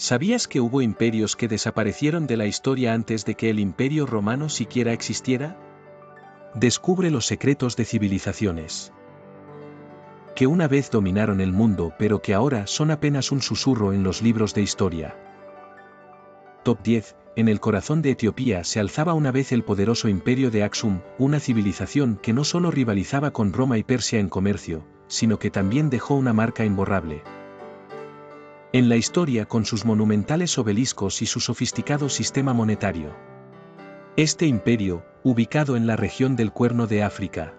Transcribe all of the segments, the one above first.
¿Sabías que hubo imperios que desaparecieron de la historia antes de que el Imperio Romano siquiera existiera? Descubre los secretos de civilizaciones que una vez dominaron el mundo pero que ahora son apenas un susurro en los libros de historia. Top 10. En el corazón de Etiopía se alzaba una vez el poderoso imperio de Aksum, una civilización que no solo rivalizaba con Roma y Persia en comercio, sino que también dejó una marca imborrable en la historia con sus monumentales obeliscos y su sofisticado sistema monetario. Este imperio, ubicado en la región del Cuerno de África,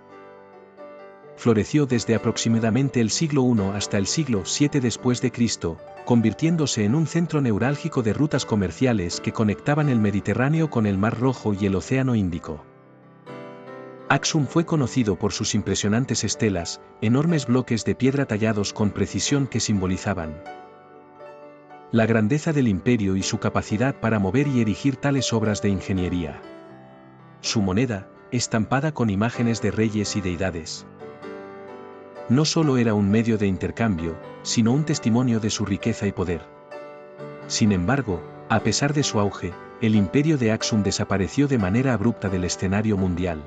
floreció desde aproximadamente el siglo I hasta el siglo VII después de Cristo, convirtiéndose en un centro neurálgico de rutas comerciales que conectaban el Mediterráneo con el Mar Rojo y el Océano Índico. Aksum fue conocido por sus impresionantes estelas, enormes bloques de piedra tallados con precisión que simbolizaban la grandeza del imperio y su capacidad para mover y erigir tales obras de ingeniería. Su moneda, estampada con imágenes de reyes y deidades, no solo era un medio de intercambio, sino un testimonio de su riqueza y poder. Sin embargo, a pesar de su auge, el imperio de Aksum desapareció de manera abrupta del escenario mundial.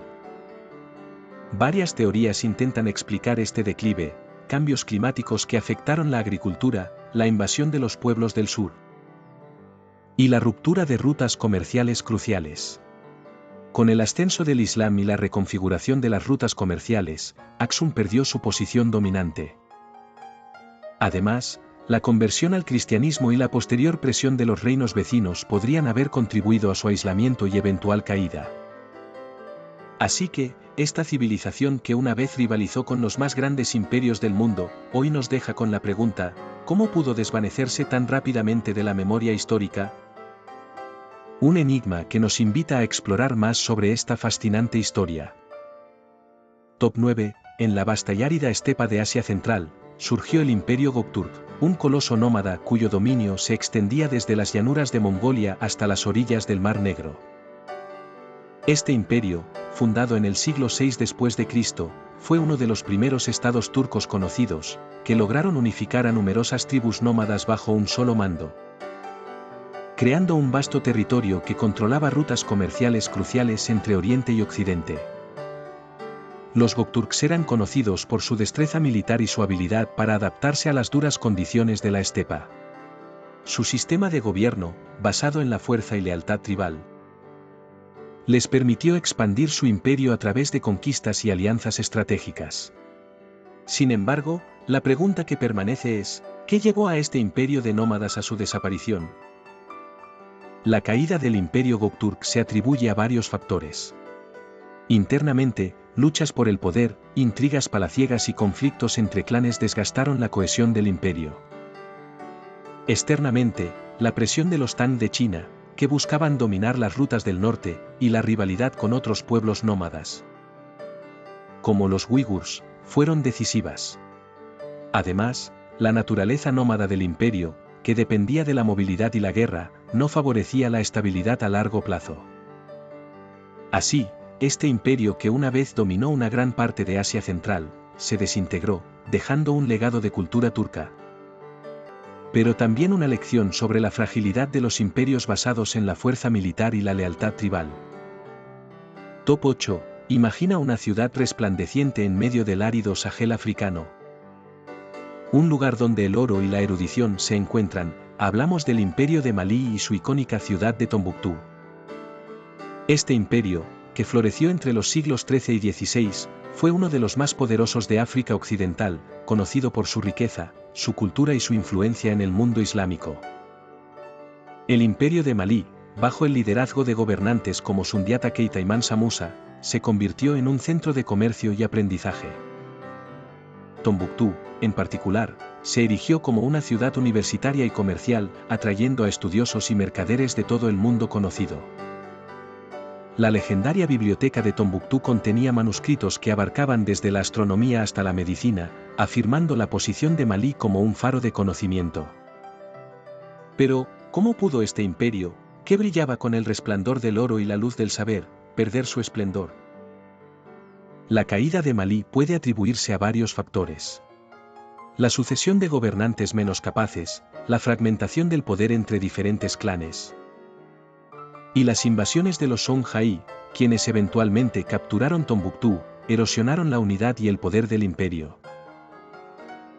Varias teorías intentan explicar este declive: cambios climáticos que afectaron la agricultura, la invasión de los pueblos del sur y la ruptura de rutas comerciales cruciales. Con el ascenso del Islam y la reconfiguración de las rutas comerciales, Aksum perdió su posición dominante. Además, la conversión al cristianismo y la posterior presión de los reinos vecinos podrían haber contribuido a su aislamiento y eventual caída. Así que, esta civilización que una vez rivalizó con los más grandes imperios del mundo, hoy nos deja con la pregunta: ¿cómo pudo desvanecerse tan rápidamente de la memoria histórica? Un enigma que nos invita a explorar más sobre esta fascinante historia. Top 9. En la vasta y árida estepa de Asia Central, surgió el Imperio Göktürk, un coloso nómada cuyo dominio se extendía desde las llanuras de Mongolia hasta las orillas del Mar Negro. Este imperio, fundado en el siglo VI después de Cristo, fue uno de los primeros estados turcos conocidos, que lograron unificar a numerosas tribus nómadas bajo un solo mando, creando un vasto territorio que controlaba rutas comerciales cruciales entre Oriente y Occidente. Los Göktürks eran conocidos por su destreza militar y su habilidad para adaptarse a las duras condiciones de la estepa. Su sistema de gobierno, basado en la fuerza y lealtad tribal, les permitió expandir su imperio a través de conquistas y alianzas estratégicas. Sin embargo, la pregunta que permanece es: ¿qué llevó a este imperio de nómadas a su desaparición? La caída del Imperio Göktürk se atribuye a varios factores. Internamente, luchas por el poder, intrigas palaciegas y conflictos entre clanes desgastaron la cohesión del imperio. Externamente, la presión de los Tang de China, que buscaban dominar las rutas del norte, y la rivalidad con otros pueblos nómadas, como los uigurs, fueron decisivas. Además, la naturaleza nómada del imperio, que dependía de la movilidad y la guerra, no favorecía la estabilidad a largo plazo. Así, este imperio que una vez dominó una gran parte de Asia Central, se desintegró, dejando un legado de cultura turca, pero también una lección sobre la fragilidad de los imperios basados en la fuerza militar y la lealtad tribal. Top 8. Imagina una ciudad resplandeciente en medio del árido Sahel africano. Un lugar donde el oro y la erudición se encuentran. Hablamos del Imperio de Malí y su icónica ciudad de Tombuctú. Este imperio, que floreció entre los siglos XIII y XVI, fue uno de los más poderosos de África Occidental, conocido por su riqueza, su cultura y su influencia en el mundo islámico. El Imperio de Malí, bajo el liderazgo de gobernantes como Sundiata Keita y Mansa Musa, se convirtió en un centro de comercio y aprendizaje. Tombuctú, en particular, se erigió como una ciudad universitaria y comercial, atrayendo a estudiosos y mercaderes de todo el mundo conocido. La legendaria biblioteca de Tombuctú contenía manuscritos que abarcaban desde la astronomía hasta la medicina, afirmando la posición de Malí como un faro de conocimiento. Pero, ¿cómo pudo este imperio, que brillaba con el resplandor del oro y la luz del saber, perder su esplendor? La caída de Malí puede atribuirse a varios factores. La sucesión de gobernantes menos capaces, la fragmentación del poder entre diferentes clanes y las invasiones de los Songhai, quienes eventualmente capturaron Tombuctú, erosionaron la unidad y el poder del imperio.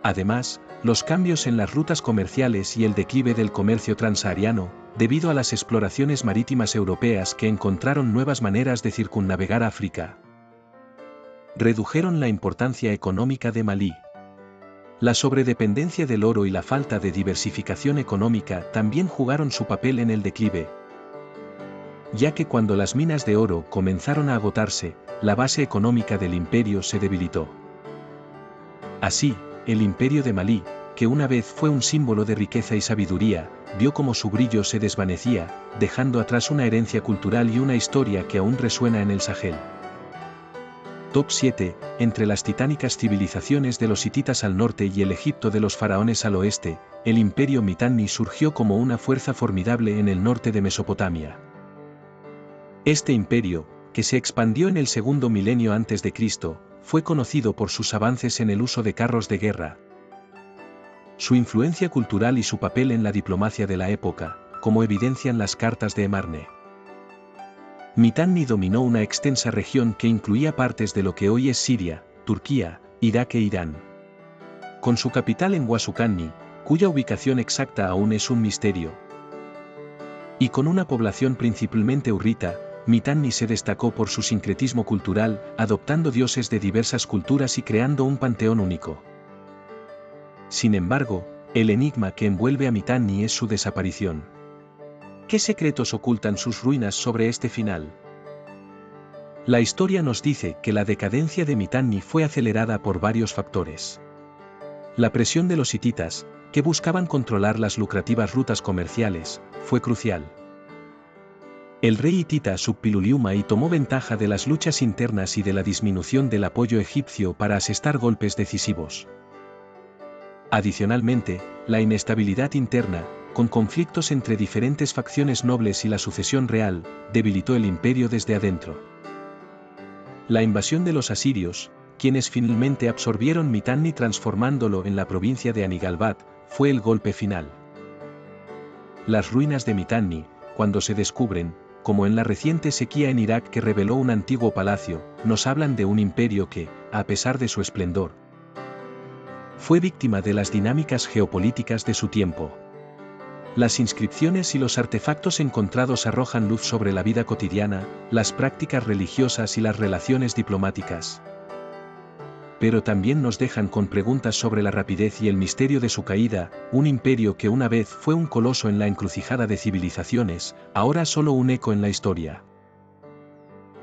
Además, los cambios en las rutas comerciales y el declive del comercio transsahariano, debido a las exploraciones marítimas europeas que encontraron nuevas maneras de circunnavegar África, redujeron la importancia económica de Malí. La sobredependencia del oro y la falta de diversificación económica también jugaron su papel en el declive, ya que cuando las minas de oro comenzaron a agotarse, la base económica del imperio se debilitó. Así, el imperio de Malí, que una vez fue un símbolo de riqueza y sabiduría, vio como su brillo se desvanecía, dejando atrás una herencia cultural y una historia que aún resuena en el Sahel. Top 7. Entre las titánicas civilizaciones de los hititas al norte y el Egipto de los faraones al oeste, el imperio Mitanni surgió como una fuerza formidable en el norte de Mesopotamia. Este imperio, que se expandió en el segundo milenio antes de Cristo, fue conocido por sus avances en el uso de carros de guerra, su influencia cultural y su papel en la diplomacia de la época, como evidencian las cartas de Emarne. Mitanni dominó una extensa región que incluía partes de lo que hoy es Siria, Turquía, Irak e Irán, con su capital en Huasukani, cuya ubicación exacta aún es un misterio. Y con una población principalmente hurrita, Mitanni se destacó por su sincretismo cultural, adoptando dioses de diversas culturas y creando un panteón único. Sin embargo, el enigma que envuelve a Mitanni es su desaparición. ¿Qué secretos ocultan sus ruinas sobre este final? La historia nos dice que la decadencia de Mitanni fue acelerada por varios factores. La presión de los hititas, que buscaban controlar las lucrativas rutas comerciales, fue crucial. El rey hitita Suppiluliuma tomó ventaja de las luchas internas y de la disminución del apoyo egipcio para asestar golpes decisivos. Adicionalmente, la inestabilidad interna, con conflictos entre diferentes facciones nobles y la sucesión real, debilitó el imperio desde adentro. La invasión de los asirios, quienes finalmente absorbieron Mitanni transformándolo en la provincia de Anigalbat, fue el golpe final. Las ruinas de Mitanni, cuando se descubren, como en la reciente sequía en Irak que reveló un antiguo palacio, nos hablan de un imperio que, a pesar de su esplendor, fue víctima de las dinámicas geopolíticas de su tiempo. Las inscripciones y los artefactos encontrados arrojan luz sobre la vida cotidiana, las prácticas religiosas y las relaciones diplomáticas. Pero también nos dejan con preguntas sobre la rapidez y el misterio de su caída, un imperio que una vez fue un coloso en la encrucijada de civilizaciones, ahora solo un eco en la historia.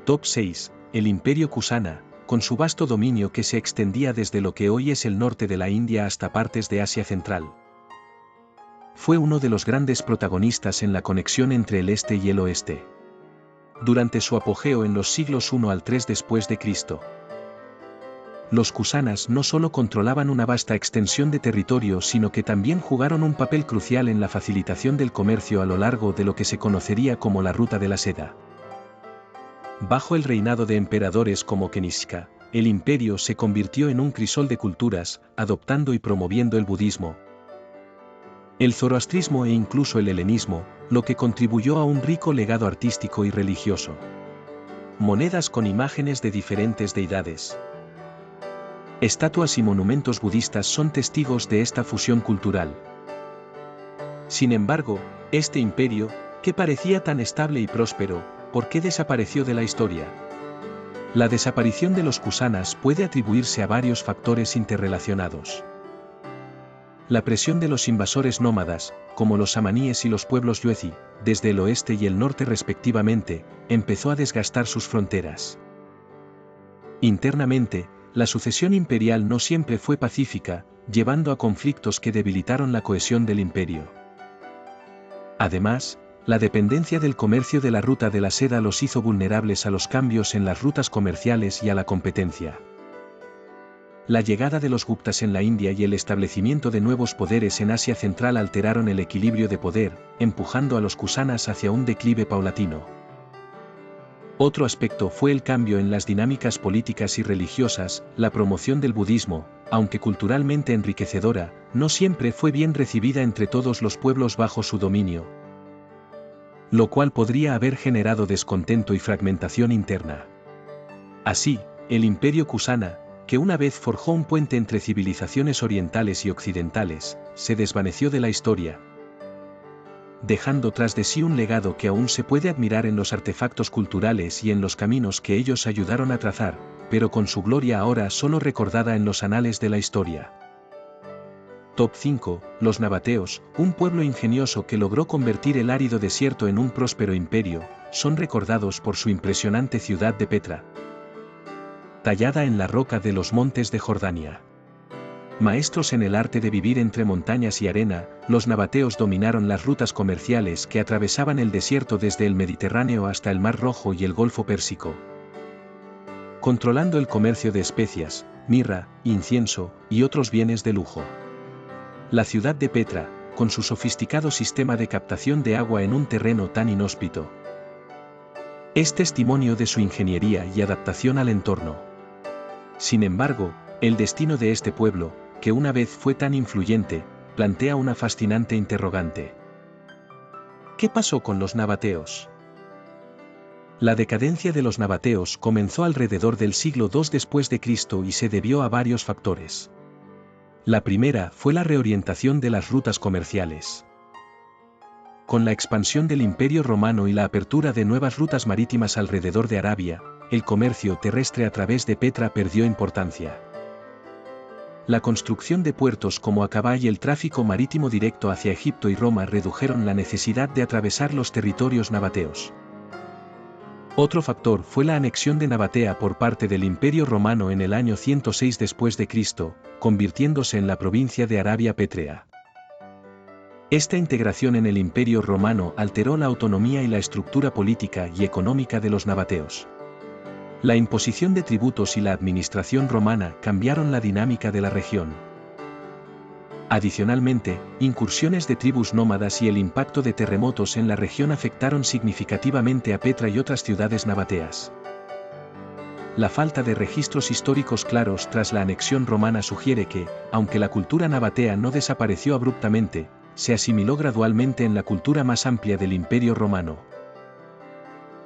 Top 6. El Imperio Kusana, con su vasto dominio que se extendía desde lo que hoy es el norte de la India hasta partes de Asia Central. Fue uno de los grandes protagonistas en la conexión entre el este y el oeste. Durante su apogeo en los siglos I al III después de Cristo. Los kusanas no solo controlaban una vasta extensión de territorio sino que también jugaron un papel crucial en la facilitación del comercio a lo largo de lo que se conocería como la Ruta de la Seda. Bajo el reinado de emperadores como Keniska, el imperio se convirtió en un crisol de culturas, adoptando y promoviendo el budismo, el zoroastrismo e incluso el helenismo, lo que contribuyó a un rico legado artístico y religioso. Monedas con imágenes de diferentes deidades, estatuas y monumentos budistas son testigos de esta fusión cultural. Sin embargo, este imperio, que parecía tan estable y próspero, ¿por qué desapareció de la historia? La desaparición de los kusanas puede atribuirse a varios factores interrelacionados. La presión de los invasores nómadas, como los samaníes y los pueblos yuezi, desde el oeste y el norte respectivamente, empezó a desgastar sus fronteras. Internamente, la sucesión imperial no siempre fue pacífica, llevando a conflictos que debilitaron la cohesión del imperio. Además, la dependencia del comercio de la Ruta de la Seda los hizo vulnerables a los cambios en las rutas comerciales y a la competencia. La llegada de los Guptas en la India y el establecimiento de nuevos poderes en Asia Central alteraron el equilibrio de poder, empujando a los kusanas hacia un declive paulatino. Otro aspecto fue el cambio en las dinámicas políticas y religiosas, la promoción del budismo, aunque culturalmente enriquecedora, no siempre fue bien recibida entre todos los pueblos bajo su dominio, lo cual podría haber generado descontento y fragmentación interna. Así, el Imperio Kusana, que una vez forjó un puente entre civilizaciones orientales y occidentales, se desvaneció de la historia, dejando tras de sí un legado que aún se puede admirar en los artefactos culturales y en los caminos que ellos ayudaron a trazar, pero con su gloria ahora solo recordada en los anales de la historia. Top 5. Los nabateos, un pueblo ingenioso que logró convertir el árido desierto en un próspero imperio, son recordados por su impresionante ciudad de Petra, tallada en la roca de los montes de Jordania. Maestros en el arte de vivir entre montañas y arena, los nabateos dominaron las rutas comerciales que atravesaban el desierto desde el Mediterráneo hasta el Mar Rojo y el Golfo Pérsico, controlando el comercio de especias, mirra, incienso y otros bienes de lujo. La ciudad de Petra, con su sofisticado sistema de captación de agua en un terreno tan inhóspito, es testimonio de su ingeniería y adaptación al entorno. Sin embargo, el destino de este pueblo, que una vez fue tan influyente, plantea una fascinante interrogante. ¿Qué pasó con los nabateos? La decadencia de los nabateos comenzó alrededor del siglo II después de Cristo y se debió a varios factores. La primera fue la reorientación de las rutas comerciales. Con la expansión del Imperio Romano y la apertura de nuevas rutas marítimas alrededor de Arabia, el comercio terrestre a través de Petra perdió importancia. La construcción de puertos como Acabá y el tráfico marítimo directo hacia Egipto y Roma redujeron la necesidad de atravesar los territorios nabateos. Otro factor fue la anexión de Nabatea por parte del Imperio Romano en el año 106 después de Cristo, convirtiéndose en la provincia de Arabia Pétrea. Esta integración en el Imperio Romano alteró la autonomía y la estructura política y económica de los nabateos. La imposición de tributos y la administración romana cambiaron la dinámica de la región. Adicionalmente, incursiones de tribus nómadas y el impacto de terremotos en la región afectaron significativamente a Petra y otras ciudades nabateas. La falta de registros históricos claros tras la anexión romana sugiere que, aunque la cultura nabatea no desapareció abruptamente, se asimiló gradualmente en la cultura más amplia del Imperio Romano.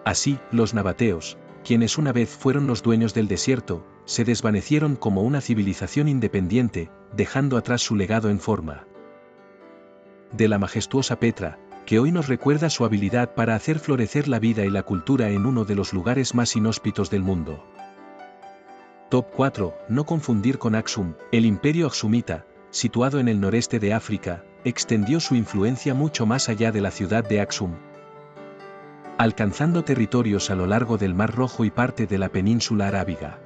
Así, los nabateos, quienes una vez fueron los dueños del desierto, se desvanecieron como una civilización independiente, dejando atrás su legado en forma de la majestuosa Petra, que hoy nos recuerda su habilidad para hacer florecer la vida y la cultura en uno de los lugares más inhóspitos del mundo. Top 4. No confundir con Aksum. El Imperio Aksumita, situado en el noreste de África, extendió su influencia mucho más allá de la ciudad de Aksum, alcanzando territorios a lo largo del Mar Rojo y parte de la península arábiga.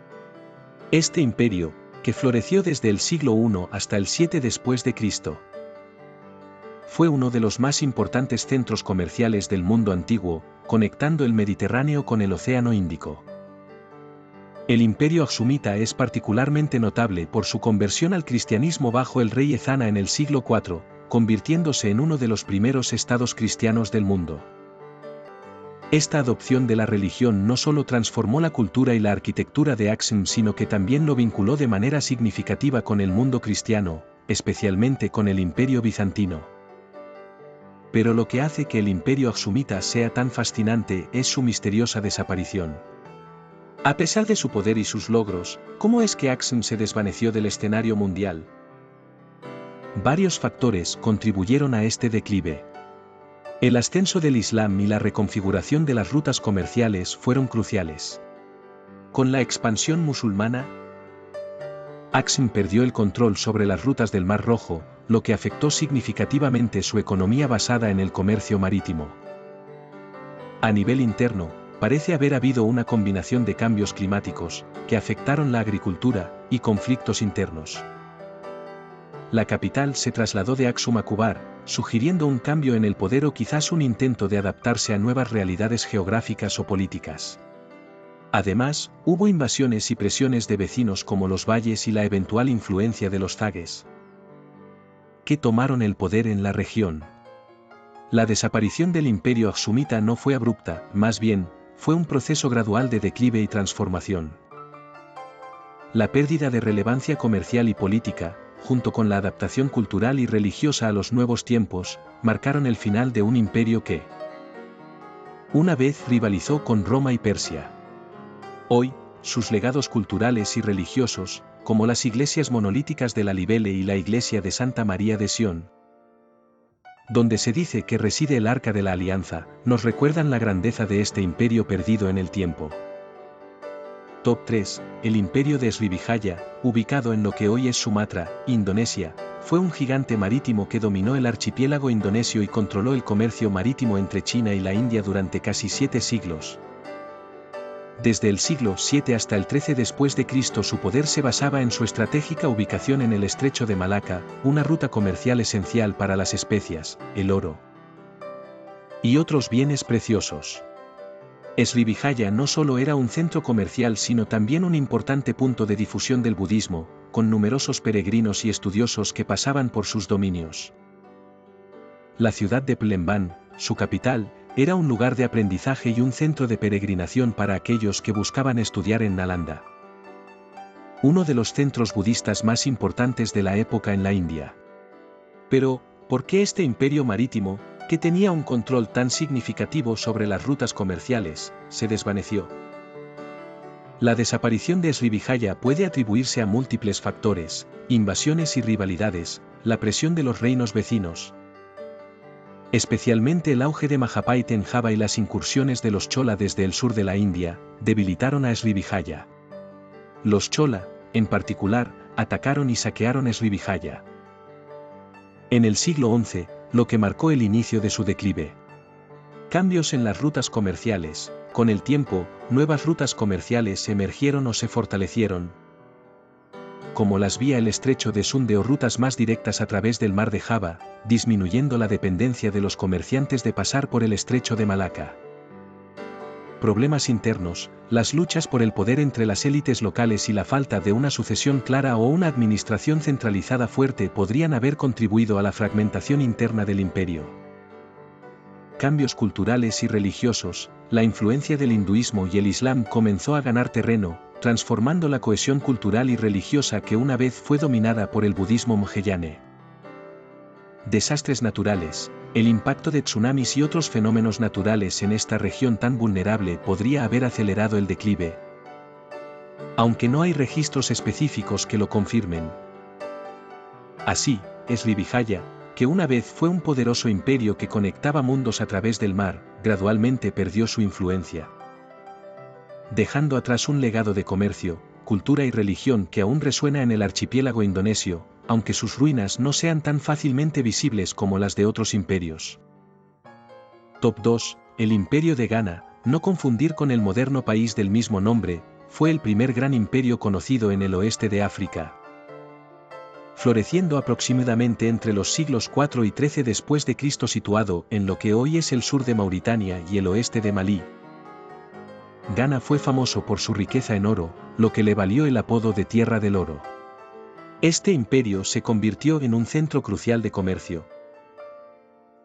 Este imperio, que floreció desde el siglo I hasta el 7 después de Cristo, fue uno de los más importantes centros comerciales del mundo antiguo, conectando el Mediterráneo con el Océano Índico. El Imperio Aksumita es particularmente notable por su conversión al cristianismo bajo el rey Ezana en el siglo IV, convirtiéndose en uno de los primeros estados cristianos del mundo. Esta adopción de la religión no solo transformó la cultura y la arquitectura de Aksum, sino que también lo vinculó de manera significativa con el mundo cristiano, especialmente con el Imperio Bizantino. Pero lo que hace que el Imperio Aksumita sea tan fascinante es su misteriosa desaparición. A pesar de su poder y sus logros, ¿cómo es que Aksum se desvaneció del escenario mundial? Varios factores contribuyeron a este declive. El ascenso del Islam y la reconfiguración de las rutas comerciales fueron cruciales. Con la expansión musulmana, Aksum perdió el control sobre las rutas del Mar Rojo, lo que afectó significativamente su economía basada en el comercio marítimo. A nivel interno, parece haber habido una combinación de cambios climáticos, que afectaron la agricultura, y conflictos internos. La capital se trasladó de Aksum a Kubar, sugiriendo un cambio en el poder o quizás un intento de adaptarse a nuevas realidades geográficas o políticas. Además, hubo invasiones y presiones de vecinos como los valles y la eventual influencia de los zagues, que tomaron el poder en la región. La desaparición del Imperio Aksumita no fue abrupta, más bien, fue un proceso gradual de declive y transformación. La pérdida de relevancia comercial y política, junto con la adaptación cultural y religiosa a los nuevos tiempos, marcaron el final de un imperio que una vez rivalizó con Roma y Persia. Hoy, sus legados culturales y religiosos, como las iglesias monolíticas de Lalibela y la iglesia de Santa María de Sion, donde se dice que reside el Arca de la Alianza, nos recuerdan la grandeza de este imperio perdido en el tiempo. Top 3. El imperio de Srivijaya, ubicado en lo que hoy es Sumatra, Indonesia, fue un gigante marítimo que dominó el archipiélago indonesio y controló el comercio marítimo entre China y la India durante casi 7 siglos. Desde el siglo VII hasta el XIII después de Cristo su poder se basaba en su estratégica ubicación en el estrecho de Malaca, una ruta comercial esencial para las especias, el oro y otros bienes preciosos. Srivijaya no solo era un centro comercial sino también un importante punto de difusión del budismo, con numerosos peregrinos y estudiosos que pasaban por sus dominios. La ciudad de Palembang, su capital, era un lugar de aprendizaje y un centro de peregrinación para aquellos que buscaban estudiar en Nalanda, uno de los centros budistas más importantes de la época en la India. Pero, ¿por qué este imperio marítimo, que tenía un control tan significativo sobre las rutas comerciales, se desvaneció? La desaparición de Srivijaya puede atribuirse a múltiples factores: invasiones y rivalidades, la presión de los reinos vecinos, especialmente el auge de Majapahit en Java y las incursiones de los Chola desde el sur de la India, debilitaron a Srivijaya. Los Chola, en particular, atacaron y saquearon Srivijaya en el siglo XI, lo que marcó el inicio de su declive. Cambios en las rutas comerciales. Con el tiempo, nuevas rutas comerciales emergieron o se fortalecieron, como las vía el estrecho de Sunde o rutas más directas a través del mar de Java, disminuyendo la dependencia de los comerciantes de pasar por el estrecho de Malaca. Problemas internos, las luchas por el poder entre las élites locales y la falta de una sucesión clara o una administración centralizada fuerte podrían haber contribuido a la fragmentación interna del imperio. Cambios culturales y religiosos, la influencia del hinduismo y el islam comenzó a ganar terreno, transformando la cohesión cultural y religiosa que una vez fue dominada por el budismo Mahayana. Desastres naturales, el impacto de tsunamis y otros fenómenos naturales en esta región tan vulnerable podría haber acelerado el declive, aunque no hay registros específicos que lo confirmen. Así, Srivijaya, que una vez fue un poderoso imperio que conectaba mundos a través del mar, gradualmente perdió su influencia, dejando atrás un legado de comercio, cultura y religión que aún resuena en el archipiélago indonesio, aunque sus ruinas no sean tan fácilmente visibles como las de otros imperios. Top 2. El Imperio de Ghana, no confundir con el moderno país del mismo nombre, fue el primer gran imperio conocido en el oeste de África, floreciendo aproximadamente entre los siglos IV y XIII después de Cristo, situado en lo que hoy es el sur de Mauritania y el oeste de Malí. Ghana fue famoso por su riqueza en oro, lo que le valió el apodo de Tierra del Oro. Este imperio se convirtió en un centro crucial de comercio,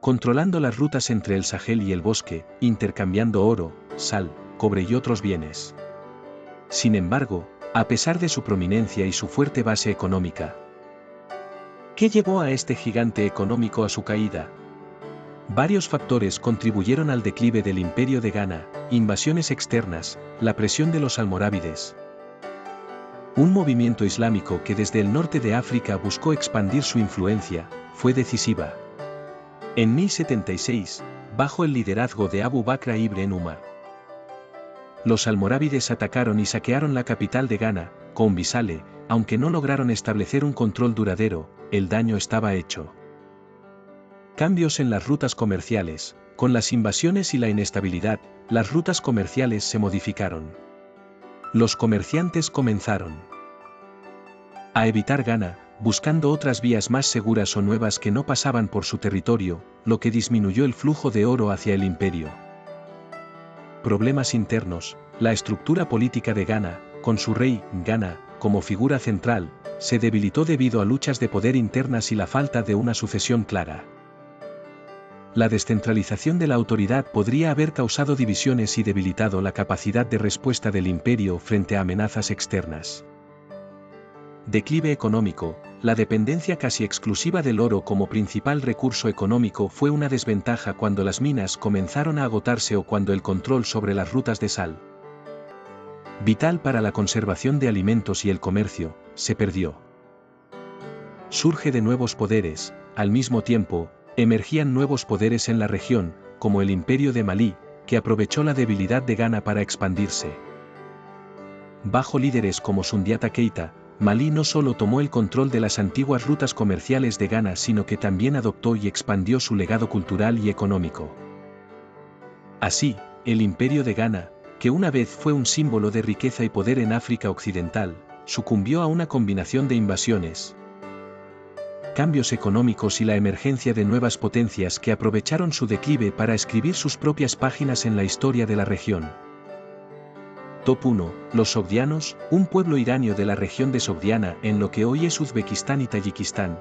controlando las rutas entre el Sahel y el bosque, intercambiando oro, sal, cobre y otros bienes. Sin embargo, a pesar de su prominencia y su fuerte base económica, ¿qué llevó a este gigante económico a su caída? Varios factores contribuyeron al declive del imperio de Ghana: invasiones externas, la presión de los almorávides, un movimiento islámico que desde el norte de África buscó expandir su influencia, fue decisiva. En 1076, bajo el liderazgo de Abu Bakr ibn Umar, los almorávides atacaron y saquearon la capital de Ghana, Koumbisale, aunque no lograron establecer un control duradero, el daño estaba hecho. Cambios en las rutas comerciales. Con las invasiones y la inestabilidad, las rutas comerciales se modificaron. Los comerciantes comenzaron a evitar Ghana, buscando otras vías más seguras o nuevas que no pasaban por su territorio, lo que disminuyó el flujo de oro hacia el imperio. Problemas internos. La estructura política de Ghana, con su rey, Ghana, como figura central, se debilitó debido a luchas de poder internas y la falta de una sucesión clara. La descentralización de la autoridad podría haber causado divisiones y debilitado la capacidad de respuesta del imperio frente a amenazas externas. Declive económico. la dependencia casi exclusiva del oro como principal recurso económico fue una desventaja cuando las minas comenzaron a agotarse o cuando el control sobre las rutas de sal, vital para la conservación de alimentos y el comercio, se perdió. Surge de nuevos poderes, al mismo tiempo, emergían nuevos poderes en la región, como el Imperio de Malí, que aprovechó la debilidad de Ghana para expandirse. Bajo líderes como Sundiata Keita, Malí no solo tomó el control de las antiguas rutas comerciales de Ghana sino que también adoptó y expandió su legado cultural y económico. Así, el Imperio de Ghana, que una vez fue un símbolo de riqueza y poder en África Occidental, sucumbió a una combinación de invasiones, cambios económicos y la emergencia de nuevas potencias que aprovecharon su declive para escribir sus propias páginas en la historia de la región. Top 1. Los sogdianos, un pueblo iranio de la región de Sogdiana en lo que hoy es Uzbekistán y Tayikistán.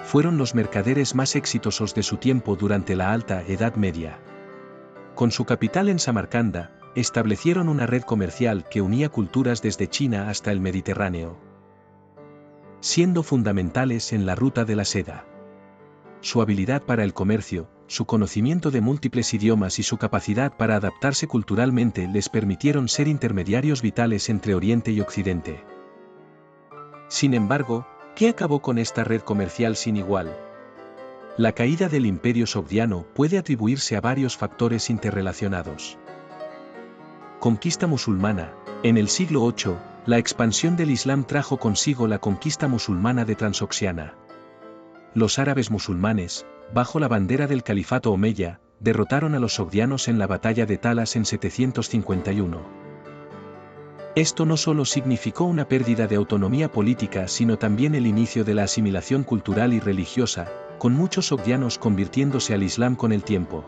Fueron los mercaderes más exitosos de su tiempo durante la Alta Edad Media. Con su capital en Samarcanda, establecieron una red comercial que unía culturas desde China hasta el Mediterráneo, siendo fundamentales en la ruta de la seda. Su habilidad para el comercio, su conocimiento de múltiples idiomas y su capacidad para adaptarse culturalmente les permitieron ser intermediarios vitales entre Oriente y Occidente. Sin embargo, ¿qué acabó con esta red comercial sin igual? La caída del Imperio Sogdiano puede atribuirse a varios factores interrelacionados. Conquista musulmana. En el siglo VIII, la expansión del Islam trajo consigo la conquista musulmana de Transoxiana. Los árabes musulmanes, bajo la bandera del califato omeya, derrotaron a los sogdianos en la batalla de Talas en 751. Esto no solo significó una pérdida de autonomía política sino también el inicio de la asimilación cultural y religiosa, con muchos sogdianos convirtiéndose al Islam con el tiempo.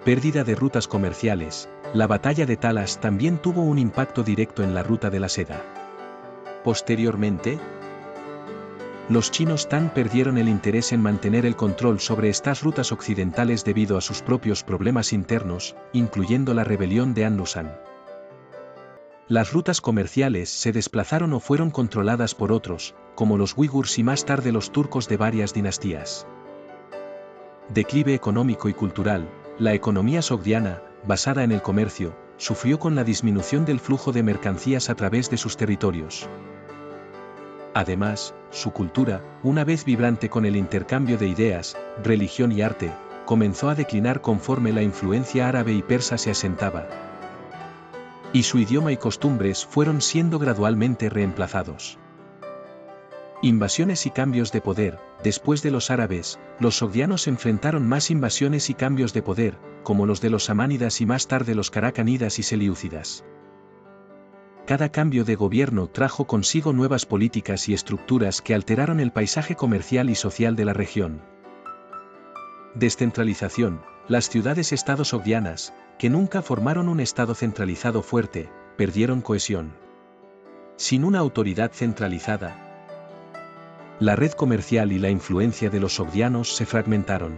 Pérdida de rutas comerciales. La batalla de Talas también tuvo un impacto directo en la ruta de la seda. Posteriormente, los chinos Tang perdieron el interés en mantener el control sobre estas rutas occidentales debido a sus propios problemas internos, incluyendo la rebelión de Anlusan. Las rutas comerciales se desplazaron o fueron controladas por otros, como los uigurs y más tarde los turcos de varias dinastías. Declive económico y cultural. La economía sogdiana, basada en el comercio, sufrió con la disminución del flujo de mercancías a través de sus territorios. Además, su cultura, una vez vibrante con el intercambio de ideas, religión y arte, comenzó a declinar conforme la influencia árabe y persa se asentaba, y su idioma y costumbres fueron siendo gradualmente reemplazados. Invasiones y cambios de poder. Después de los árabes, los sogdianos enfrentaron más invasiones y cambios de poder, como los de los samánidas y más tarde los caracanidas y seliúcidas. Cada cambio de gobierno trajo consigo nuevas políticas y estructuras que alteraron el paisaje comercial y social de la región. Descentralización. Las ciudades-estado sogdianas, que nunca formaron un estado centralizado fuerte, perdieron cohesión. Sin una autoridad centralizada, la red comercial y la influencia de los sogdianos se fragmentaron.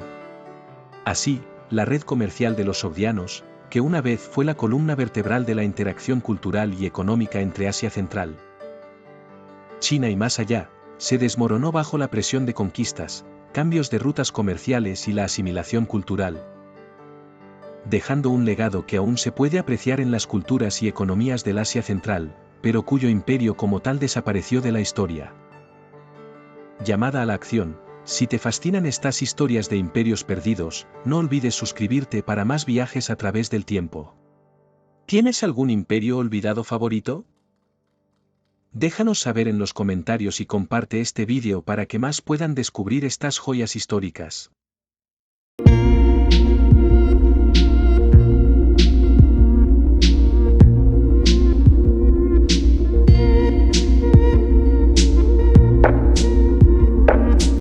Así, la red comercial de los sogdianos, que una vez fue la columna vertebral de la interacción cultural y económica entre Asia Central, China y más allá, se desmoronó bajo la presión de conquistas, cambios de rutas comerciales y la asimilación cultural, dejando un legado que aún se puede apreciar en las culturas y economías del Asia Central, pero cuyo imperio como tal desapareció de la historia. Llamada a la acción. Si te fascinan estas historias de imperios perdidos, no olvides suscribirte para más viajes a través del tiempo. ¿Tienes algún imperio olvidado favorito? Déjanos saber en los comentarios y comparte este vídeo para que más puedan descubrir estas joyas históricas.